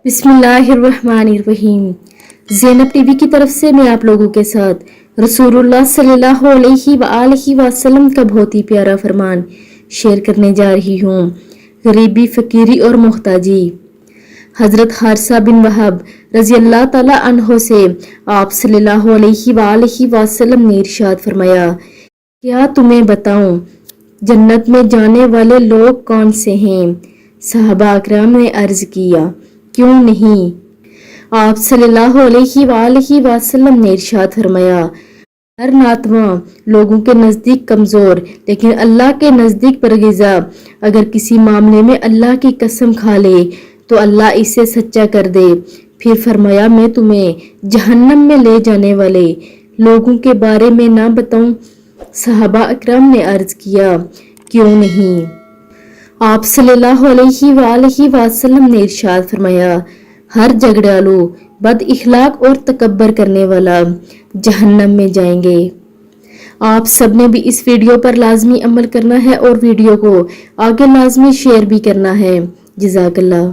بسم اللہ الرحمن الرحیم۔ زینب ٹی وی کی طرف سے میں آپ لوگوں کے ساتھ رسول اللہ صلی اللہ علیہ وآلہ وسلم کا بہت ہی پیارا فرمان شیئر کرنے جا رہی ہوں۔ غریبی، فقیری اور محتاجی۔ حضرت حارثہ بن وہب رضی اللہ تعالی عنہ سے آپ صلی اللہ علیہ وآلہ وسلم نے ارشاد فرمایا، کیا تمہیں بتاؤں جنت میں جانے والے لوگ کون سے ہیں؟ صحابہ اکرام نے عرض کیا، کیوں نہیں؟ آپ صلی اللہ علیہ وآلہ وسلم نے ارشاد فرمایا، ہر ناتواں لوگوں کے نزدیک کمزور لیکن اللہ کے نزدیک پرہیزا اگر کسی معاملے میں اللہ کی قسم کھا لے تو اللہ اسے سچا کر دے۔ پھر فرمایا، میں تمہیں جہنم میں لے جانے والے لوگوں کے بارے میں نہ بتاؤں؟ صحابہ اکرام نے عرض کیا، کیوں نہیں؟ آپ صلی اللہ علیہ وآلہ وسلم نے ارشاد فرمایا، ہر جھگڑالو، بد اخلاق اور تکبر کرنے والا جہنم میں جائیں گے۔ آپ سب نے بھی اس ویڈیو پر لازمی عمل کرنا ہے اور ویڈیو کو آگے لازمی شیئر بھی کرنا ہے۔ جزاک اللہ۔